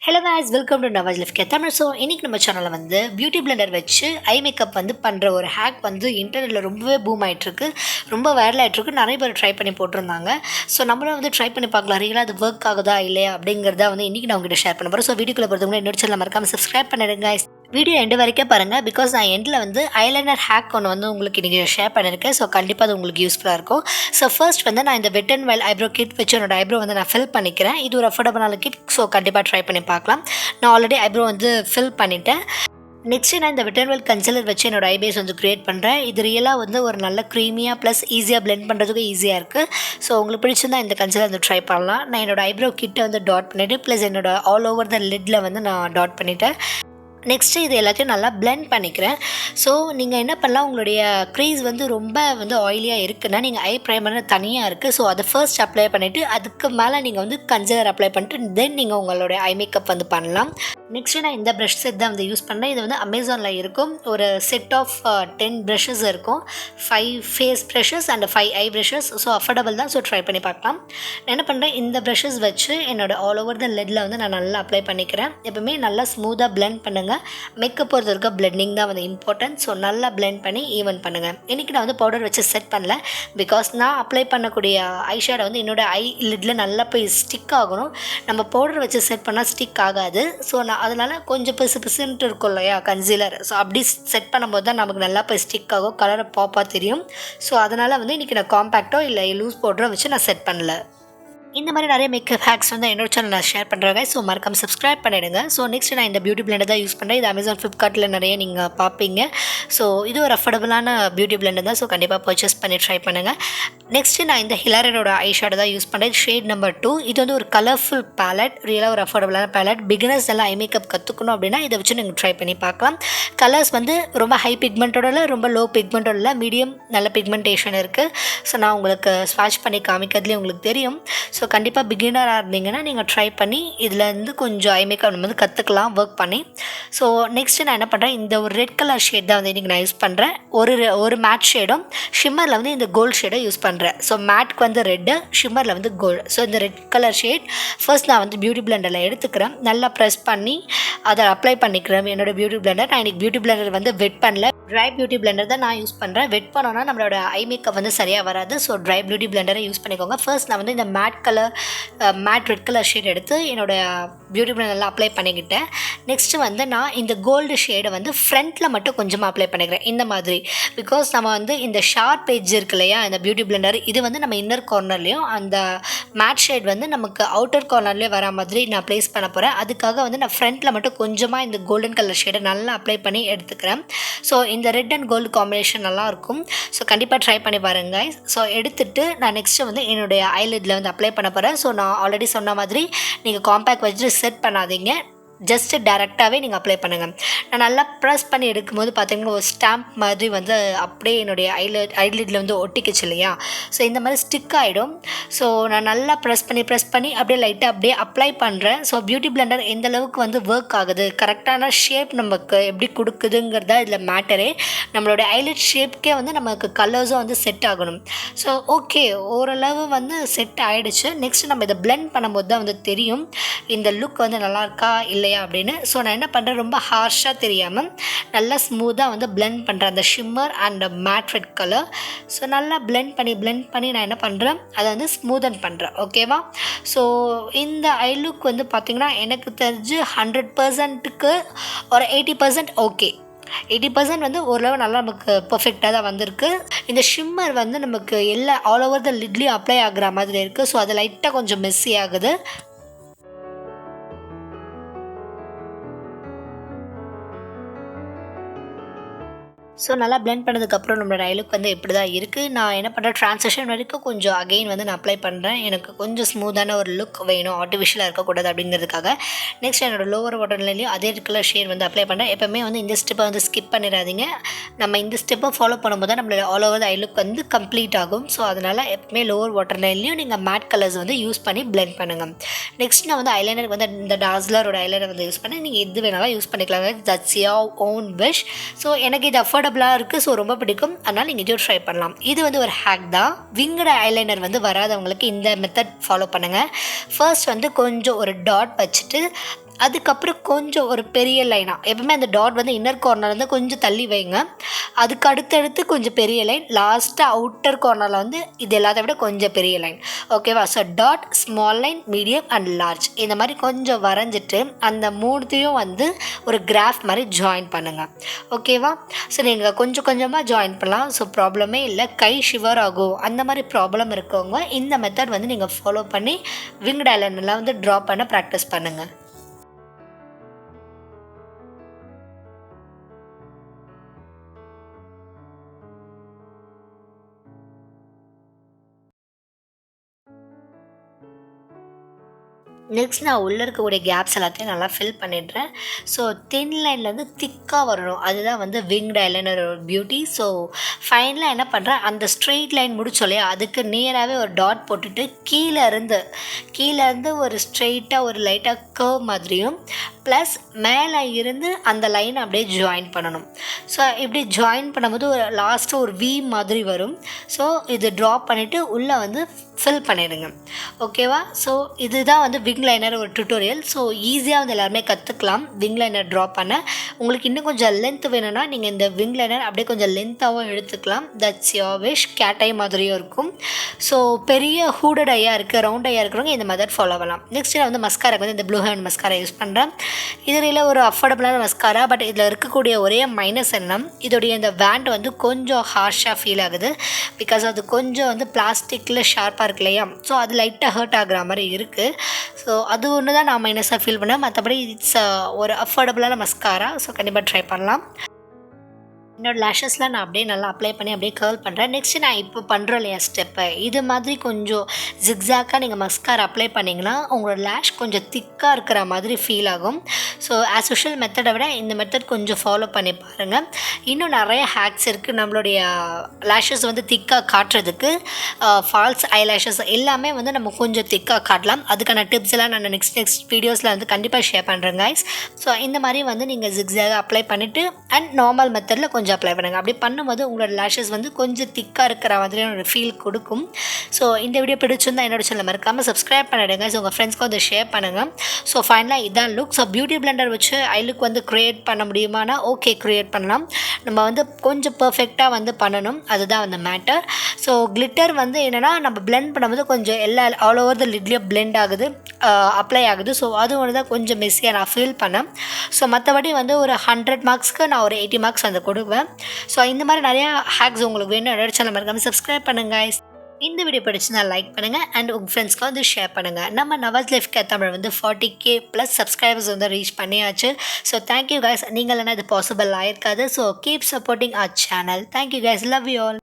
Hello guys, welcome to navajlifecaretamil. So இன்னைக்கு நம்ம சேனல்ல வந்து பியூட்டி பிளெண்டர் வச்சு ஐ மேக்கப் வந்து பண்ற ஒரு ஹேக் வந்து இன்டர்நெட்ல ரொம்பவே பூம் ஆயிட்டு இருக்கு. ரொம்ப வைரல் ஆயிட்டு இருக்கு. நிறைய பேர் ட்ரை பண்ணி போட்டுருந்தாங்க. ஸோ நம்மளும் வந்து ட்ரை பண்ணி பார்க்கலாம். ரியலா அது ஒர்க் ஆகுதா இல்லையா அப்படிங்கிறத வந்து இன்னைக்கு நான் உங்ககிட்ட ஷேர் பண்ண போறேன். ஸோ வீடியோக்குள்ள போறதுக்கு முன்னாடி என்னோட சேனலை மறக்காம சப்ஸ்கிரைப் பண்ணிடுங்க guys. வீடியோ எண்டு வரைக்கும் பாருங்கள். பிகாஸ் நான் எண்டில் வந்து ஐலைனர் ஹேக் ஒன்று வந்து உங்களுக்கு இன்றைக்கி ஷேர் பண்ணியிருக்கேன். ஸோ கண்டிப்பாக அது உங்களுக்கு யூஸ்ஃபுல்லாக இருக்கும். ஸோ ஃபர்ஸ்ட் வந்து நான் இந்த wet and wild eyebrow kit வச்சு என்னோட ஐப்ரோ வந்து நான் ஃபில் பண்ணிக்கிறேன். இது ஒரு அஃபோர்டபுளான கிட். ஸோ கண்டிப்பாக ட்ரை பண்ணி பார்க்கலாம். நான் ஆல்ரெடி ஐப்ரோ வந்து ஃபில் பண்ணிட்டேன். நெக்ஸ்ட்டு நான் இந்த வெட் அண்ட் வைல்ட் கன்சிலர் வச்சு என்னோட ஐபேஸ் வந்து க்ரியேட் பண்ணுறேன். இது ரியலாக வந்து ஒரு நல்ல க்ரீமியாக ப்ளஸ் ஈஸியாக பிளெண்ட் பண்ணுறதுக்கு ஈஸியாக இருக்குது. ஸோ உங்களுக்கு பிடிச்சிருந்தா இந்த கன்சிலர் வந்து ட்ரை பண்ணலாம். நான் என்னோட ஐப்ரோ கிட்டை வந்து டாட் பண்ணிவிட்டு ப்ளஸ் என்னோட ஆல் ஓவர் த லிட்டில் வந்து நான் டாட் பண்ணிவிட்டேன். நெக்ஸ்ட்டு இது எல்லாத்தையும் நல்லா பிளெண்ட் பண்ணிக்கிறேன். ஸோ நீங்கள் என்ன பண்ணலாம், உங்களுடைய க்ரீஸ் வந்து ரொம்ப வந்து ஆயிலியாக இருக்குன்னா நீங்கள் ஐ ப்ரைமர் தனியாக இருக்குது. ஸோ அதை ஃபர்ஸ்ட் அப்ளை பண்ணிவிட்டு அதுக்கு மேலே நீங்கள் வந்து கன்சிலர் அப்ளை பண்ணிட்டு தென் நீங்கள் உங்களுடைய ஐ மேக்கப் வந்து பண்ணலாம். நெக்ஸ்ட்டு நான் இந்த ப்ரஷ் செட் தான் வந்து யூஸ் பண்ணேன். இது வந்து அமேசானில் இருக்கும். ஒரு செட் ஆஃப் 10 ப்ரஷஸ் இருக்கும். 5 face brushes and 5 eye brushes. So affordable தான். ஸோ ட்ரை பண்ணி பார்க்கலாம். நான் என்ன பண்ணுறேன், இந்த ப்ரஷஸ் வச்சு என்னோட ஆல் ஓவர் த லெட்டில் வந்து நான் நல்லா அப்ளை பண்ணிக்கிறேன். எப்பவுமே நல்லா ஸ்மூத்தாக பிளெண்ட் பண்ணுங்கள். மேக்கப் பொறுத்த இருக்க பிளெண்டிங் தான் வந்து இம்பார்ட்டன்ட். ஸோ நல்லா பிளெண்ட் பண்ணி ஈவன் பண்ணுங்கள். இன்றைக்கி நான் வந்து பவுடர் வச்சு செட் பண்ணல. பிகாஸ் நான் அப்ளை பண்ணக்கூடிய ஐஷேடோ வந்து என்னோட ஐ லிட்டில் நல்லா போய் ஸ்டிக் ஆகணும். நம்ம பவுடர் வச்சு செட் பண்ணால் ஸ்டிக் ஆகாது. ஸோ நான் அதனால் கொஞ்சம் பிசுன்ட்டு இருக்கும் இல்லையா கன்சீலர். ஸோ அப்படி செட் பண்ணும்போது தான் நமக்கு நல்லா போய் ஸ்டிக் ஆகும், கலரை பாப்பாக தெரியும். ஸோ அதனால் வந்து இன்றைக்கி நான் காம்பேக்டோ இல்லை லூஸ் பவுடரோ வச்சு நான் செட் பண்ணல. இந்த மாதிரி நிறைய மேக்கப் ஹேக்ஸ் வந்து என்னோட சேனல் நான் ஷேர் பண்ணுறேன். ஸோ மறக்காம சப்ஸ்கிரைப் பண்ணிவிடுங்க. ஸோ நெக்ஸ்ட் நான் இந்த பியூட்டி பிளெண்டர் தான் யூஸ் பண்ணுறேன். இது அமேசான் ஃப்ளிப்கார்ட்டில் நிறைய நீங்கள் பார்ப்பீங்க. ஸோ இது ஒரு அஃபோர்டபுளான பியூட்டி பிளெண்டர் தான். ஸோ கண்டிப்பாக பர்ச்சேஸ் பண்ணி ட்ரை பண்ணுங்கள். நெக்ஸ்ட்டு நான் இந்த ஹிலாரோட ஐஷேடோ தான் யூஸ் பண்ணுறேன். Shade number 2. இது வந்து ஒரு கலர்ஃபுல் பேலட். ரியலாக ஒரு அஃபோர்டபுளான பேலட். பிகினர்ஸ் எல்லாம் ஐ மேக்கப் கற்றுக்கணும் அப்படின்னா இதை வச்சு நீங்கள் ட்ரை பண்ணி பார்க்கலாம். கலர்ஸ் வந்து ரொம்ப ஹை பிக்மெண்ட்டோட இல்லை, ரொம்ப லோ பிக்மெண்ட்டோட இல்லை, மீடியம் நல்ல பிக்மெண்டேஷன் இருக்குது. ஸோ நான் உங்களுக்கு ஸ்வாட்ச் பண்ணி காமிக்கிறதுலேயே உங்களுக்கு தெரியும். ஸோ கண்டிப்பாக பிகினராக இருந்தீங்கன்னா நீங்கள் ட்ரை பண்ணி இதுலேருந்து கொஞ்சம் ஐ மேக்கப் வந்து கற்றுக்கலாம் ஒர்க் பண்ணி. ஸோ நெக்ஸ்ட்டு நான் என்ன பண்ணுறேன், இந்த ஒரு ரெட் கலர் ஷேட் தான் வந்து இன்றைக்கி நான் யூஸ் பண்ணுறேன். ஒரு மேட் ஷேடும் ஷிம்மரில் வந்து இந்த கோல்டு ஷேடை யூஸ் பண்ணுறேன். ஸோ மேட்க்கு வந்து ரெட்டு, ஷிம்மரில் வந்து கோல்டு. ஸோ இந்த ரெட் கலர் ஷேட் ஃபர்ஸ்ட் நான் வந்து பியூட்டி பிளெண்டரில் எடுத்துக்கிறேன். நல்லா ப்ரெஸ் பண்ணி அதை அப்ளை பண்ணிக்கிறேன் என்னோடய பியூட்டி பிளெண்டர். நான் இன்றைக்கி பியூட்டி பிளெண்டர் வந்து வெட் பண்ணல, ட்ரை பியூட்டி பிளெண்டர் தான் நான் யூஸ் பண்ணுறேன். வெட் பண்ணோன்னா நம்மளோட ஐ மேக்கப் வந்து சரியாக வராது. ஸோ ட்ரை பியூட்டி பிளெண்டரை யூஸ் பண்ணிக்கோங்க. ஃபர்ஸ்ட் நான் வந்து இந்த மேட் ரெட் கலர் ஷேட் எடுத்து என்னோடய பியூட்டி பிளெண்டரில் அப்ளை பண்ணிக்கிட்டேன். நெக்ஸ்ட்டு வந்து நான் இந்த கோல்டு ஷேடை வந்து ஃப்ரண்ட்டில் மட்டும் கொஞ்சமாக அப்ளை பண்ணிக்கிறேன் இந்த மாதிரி. பிகாஸ் நம்ம வந்து இந்த ஷார்ப் எட்ஜ் இருக்கு இல்லையா இந்த பியூட்டி பிளெண்டர், இது வந்து நம்ம இன்னர் கார்னர்லேயும் அந்த மேட் ஷேட் வந்து நமக்கு அவுட்டர் கார்னர்லேயே வர மாதிரி நான் ப்ளேஸ் பண்ண போகிறேன். அதுக்காக வந்து நான் ஃப்ரண்ட்டில் மட்டும் கொஞ்சமாக இந்த கோல்டன் கலர் ஷேடை நல்லா அப்ளை பண்ணி எடுத்துக்கிறேன். ஸோ இந்த ரெட் அண்ட் கோல்டு காம்பினேஷன் நல்லாயிருக்கும். ஸோ கண்டிப்பாக ட்ரை பண்ணி பாருங்க. ஸோ எடுத்துகிட்டு நான் நெக்ஸ்ட்டு வந்து என்னுடைய ஐலிட்டில் வந்து அப்ளை பண்ண போகிறேன். ஸோ நான் ஆல்ரெடி சொன்ன மாதிரி நீங்கள் காம்பேக்ட் வச்சுட்டு செட் பண்ணாதீங்க, ஜஸ்ட்டு டேரெக்டாகவே நீங்கள் அப்ளை பண்ணுங்கள். நான் நல்லா ப்ரெஸ் பண்ணி எடுக்கும்போது பார்த்தீங்கன்னா ஒரு ஸ்டாம்ப் மாதிரி வந்து அப்படியே என்னுடைய ஐலிட்டில் வந்து ஒட்டிக்கிச்சு இல்லையா. ஸோ இந்த மாதிரி ஸ்டிக் ஆகிடும். ஸோ நான் நல்லா ப்ரெஸ் பண்ணி அப்படியே லைட்டாக அப்படியே அப்ளை பண்ணுறேன். ஸோ பியூட்டி பிளெண்டர் எந்த அளவுக்கு வந்து ஒர்க் ஆகுது, கரெக்டான ஷேப் நமக்கு எப்படி கொடுக்குதுங்கிறதா இதில் மேட்டரே. நம்மளோட ஐலிட் ஷேப்க்கே வந்து நமக்கு கலர்ஸும் வந்து செட் ஆகணும். ஸோ ஓகே, ஓரளவு வந்து செட் ஆகிடுச்சு. நெக்ஸ்ட் நம்ம இதை பிளெண்ட் பண்ணும்போது தான் வந்து தெரியும் இந்த லுக் வந்து நல்லா இருக்கா இல்லை அப்படின்னு. ஸோ நான் என்ன பண்ணுறேன், ரொம்ப ஹார்ஷாக தெரியாமல் நல்லா ஸ்மூத்தாக வந்து பிளெண்ட் பண்ணுறேன் அந்த shimmer and mat red colour. So நல்லா பிளெண்ட் பண்ணி நான் என்ன பண்ணுறேன், அதை வந்து ஸ்மூதன் பண்ணுறேன். ஓகேவா. ஸோ இந்த ஐ லுக் வந்து பார்த்திங்கன்னா எனக்கு தெரிஞ்சு 100%க்கு ஒரு 80% ஓகே. 80% வந்து ஓரளவு நல்லா நமக்கு பர்ஃபெக்டாக தான் வந்திருக்கு. இந்த ஷிம்மர் வந்து நமக்கு எல்லா ஆல் ஓவர் த லிட்லேயும் அப்ளை ஆகுற மாதிரி இருக்குது. ஸோ அது லைட்டாக கொஞ்சம் மெஸ்ஸி ஆகுது. ஸோ நல்லா பிளெண்ட் பண்ணதுக்கப்புறம் நம்மளோட ஐ லுக் வந்து இப்படி தான் இருக்குது. நான் என்ன பண்ணுறேன், ட்ரான்சிஷன் வரைக்கும் கொஞ்சம் அகெயின் வந்து நான் அப்ளை பண்ணுறேன். எனக்கு கொஞ்சம் ஸ்மூத்தான ஒரு லுக் வேணும், ஆர்டிஃபிஷியலாக இருக்கக்கூடாது அப்படிங்கிறதுக்காக. நெக்ஸ்ட் என்னோட லோவர் வாட்டர்லையும் அதே கலர் ஷேட் வந்து அப்ளை பண்ணுறேன். எப்போவுமே வந்து இந்த ஸ்டெப்பை வந்து ஸ்கிப் பண்ணிடாதீங்க. நம்ம இந்த ஸ்டெப்பை ஃபாலோ பண்ணும்போது தான் நம்மளோட ஆல் ஓவர் ஐ லுக் வந்து கம்ப்ளீட் ஆகும். ஸோ அதனால் எப்பவுமே லோவர் வாட்டர்லையும் நீங்கள் மேட் கலர்ஸ் வந்து யூஸ் பண்ணி பிளெண்ட் பண்ணுங்கள். நெக்ஸ்ட் நான் வந்து ஐலைனர் வந்து இந்த டாஸ்லரோட ஐலைனர் வந்து யூஸ் பண்ணி நீங்கள் எது வேணாலும் யூஸ் பண்ணிக்கலாம். That's your own wish. So எனக்கு இது அஃபோர்டபுளாக இருக்குது. ஸோ ரொம்ப பிடிக்கும். அதனால் நீங்கள் இதையும் ட்ரை பண்ணலாம். இது வந்து ஒரு ஹேக் தான். விங்கட ஐலைனர் வந்து வராதவங்களுக்கு இந்த மெத்தட் ஃபாலோ பண்ணுங்கள். ஃபர்ஸ்ட் வந்து கொஞ்சம் ஒரு டாட் வச்சுட்டு அதுக்கப்புறம் கொஞ்சம் ஒரு பெரிய லைனாக எப்பவுமே அந்த டாட் வந்து இன்னர் கார்னர்லேருந்து கொஞ்சம் தள்ளி வைங்க. அதுக்கு அடுத்தடுத்து கொஞ்சம் பெரிய லைன், லாஸ்ட்டாக அவுட்டர் கார்னரில் வந்து இது எல்லாத்த விட கொஞ்சம் பெரிய லைன். ஓகேவா? So dot, small line, medium and large இந்த மாதிரி கொஞ்சம் வரைஞ்சிட்டு அந்த மூணுத்தையும் வந்து ஒரு கிராஃப் மாதிரி ஜாயின் பண்ணுங்கள். ஓகேவா? ஸோ நீங்கள் கொஞ்சம் கொஞ்சமாக ஜாயின் பண்ணலாம். ஸோ ப்ராப்ளமே இல்லை. கை ஷிவர் ஆகும் அந்த மாதிரி ப்ராப்ளம் இருக்கவங்க இந்த மெத்தட் வந்து நீங்கள் ஃபாலோ பண்ணி விங்ட் ஐலைனர்லாம் வந்து ட்ரா பண்ண ப்ராக்டிஸ் பண்ணுங்கள். நெக்ஸ்ட் நான் உள்ளே இருக்கக்கூடிய கேப்ஸ் எல்லாத்தையும் நல்லா ஃபில் பண்ணிடுறேன். ஸோ தின் லைன்லேருந்து திக்காக வரணும், அதுதான் வந்து விங்ட் ஐலைனரோட பியூட்டி. ஸோ ஃபைனலாக என்ன பண்ணுறேன், அந்த ஸ்ட்ரெயிட் லைன் முடிச்சோம் இல்லையா, அதுக்கு நேராகவே ஒரு டாட் போட்டுட்டு கீழேருந்து ஒரு ஸ்ட்ரெயிட்டாக ஒரு லைட்டாக கர்வ் மாதிரியும் ப்ளஸ் மேலே இருந்து அந்த லைன் அப்படியே ஜாயின் பண்ணணும். ஸோ இப்படி ஜாயின் பண்ணும்போது ஒரு லாஸ்ட்டு ஒரு வி மாதிரி வரும். ஸோ இது ட்ரா பண்ணிவிட்டு உள்ளே வந்து ஃபில் பண்ணிடுங்க. ஓகேவா? ஸோ இதுதான் வந்து விங் லைனர் ஒரு டுட்டோரியல். ஸோ ஈஸியாக வந்து எல்லாருமே கற்றுக்கலாம் விங் லைனர் ட்ரா பண்ண. உங்களுக்கு இன்னும் கொஞ்சம் லென்த் வேணும்னா நீங்கள் இந்த விங் லைனர் அப்படியே கொஞ்சம் லென்த்தாகவும் எடுத்துக்கலாம். That's your wish. கேட் ஐ மாதிரியும் இருக்கும். ஸோ பெரிய ஹூடட் ஐயாக இருக்குது, ரவுண்ட் ஐயாக இருக்கிறவங்க இந்த மெத்தட் ஃபாலோ பண்ணலாம். நெக்ஸ்ட் நான் வந்து மஸ்காராக்கு வந்து இந்த ப்ளூ ஹேவன் மஸ்காரா யூஸ் பண்ணுறேன். இதில் ஒரு அஃபோர்டபுளான மஸ்காரா. பட் இதில் இருக்கக்கூடிய ஒரே மைனஸ் என்ன, இதோடைய இந்த வேண்ட் வந்து கொஞ்சம் ஹார்ஷாக ஃபீல் ஆகுது. பிகாஸ் அது கொஞ்சம் வந்து பிளாஸ்டிக்கில் ஷார்ப்பாக இருக்கு இல்லையா, ஸோ அது லைட்டாக ஹர்ட் ஆகுற மாதிரி இருக்குது. ஸோ அது ஒன்று தான் நான் மைனஸாக ஃபீல் பண்ணேன். மற்றபடி இட்ஸ் ஒரு அஃபோர்டபுளான மஸ்காரா. ஸோ கண்டிப்பாக ட்ரை பண்ணலாம். என்னோட லேஷஸ்லாம் நான் அப்படியே நல்லா அப்ளை பண்ணி அப்படியே கர்ல் பண்ணுறேன். நெக்ஸ்ட்டு நான் இப்போ பண்ணுறோம் இல்லையா ஸ்டெப்பை, இது மாதிரி கொஞ்சம் ஜிக்ஸாக்காக நீங்கள் மஸ்காரா அப்ளை பண்ணிங்கன்னா உங்களோட லேஷ் கொஞ்சம் திக்காக இருக்கிற மாதிரி ஃபீல் ஆகும். ஸோ ஆஸ் யூஷுவல் மெத்தடை விட இந்த மெத்தட் கொஞ்சம் ஃபாலோ பண்ணி பாருங்கள். இன்னும் நிறைய ஹேக்ஸ் இருக்குது நம்மளுடைய லேஷஸ் வந்து திக்காக காட்டுறதுக்கு. ஃபால்ஸ் ஐ லேஷஸ் எல்லாமே வந்து நம்ம கொஞ்சம் திக்காக காட்டலாம். அதுக்கான டிப்ஸ் எல்லாம் நான் நெக்ஸ்ட் வீடியோஸில் வந்து கண்டிப்பாக ஷேர் பண்ணுறேன் கைஸ். ஸோ இந்த மாதிரி வந்து நீங்கள் ஜிக்ஸாக அப்ளை பண்ணிவிட்டு அண்ட் நார்மல் மெத்தடில் கொஞ்சம் அப்ளை பண்ணுங்கள். அப்படி பண்ணும்போது உங்களோட லேஷஸ் வந்து கொஞ்சம் திக்காக இருக்கிற மாதிரியான ஒரு ஃபீல் கொடுக்கும். ஸோ இந்த வீடியோ பிடிச்சிருந்தால் என்னோட சேனலை மறக்காமல் சப்ஸ்கிரைப் பண்ணிவிடுங்க. ஸோ உங்கள் ஃப்ரெண்ட்ஸ்க்கு வந்து ஷேர் பண்ணுங்கள். ஸோ ஃபைனலாக இதான் லுக். ஸோ பியூட்டி பிளெண்டர் வச்சு ஐ லுக் வந்து க்ரியேட் பண்ண முடியுமானா ஓகே, க்ரியேட் பண்ணலாம். நம்ம வந்து கொஞ்சம் பர்ஃபெக்டாக வந்து பண்ணணும், அதுதான் வந்து மேட்டர். ஸோ கிளிட்டர் வந்து என்னென்னா நம்ம பிளெண்ட் பண்ணும்போது கொஞ்சம் எல்லா ஆல் ஓவர் த லிட்லேயும் பிளெண்ட் ஆகுது, அப்ளை ஆகுது. ஸோ அது ஒன்று தான் கொஞ்சம் மெஸ்ஸியாக நான் ஃபீல் பண்ணேன். ஸோ மற்றபடி வந்து ஒரு 100 மார்க்ஸ்க்கு நான் ஒரு 80 மார்க்ஸ் வந்து கொடுப்பேன். ஸோ இந்த மாதிரி நிறையா ஹேக்ஸ் உங்களுக்கு வேணும் என்னோட சேனல் மறக்காமல் சப்ஸ்கிரைப் பண்ணுங்கள். இந்த வீடியோ பிடிச்சிருந்தா லைக் பண்ணுங்கள் அண்ட் உங்கள் ஃப்ரெண்ட்ஸ்க்கு வந்து ஷேர் பண்ணுங்கள். நம்ம நவாஸ் லைஃப் கேர் தமிழ் வந்து 40K + சப்ஸ்கிரைபர்ஸ் வந்து ரீச் பண்ணியாச்சு. So thank you guys. நீங்கள் என்ன இது பாசிபிள் ஆயிருக்காது. So keep supporting our channel. Thank you guys. Love you all.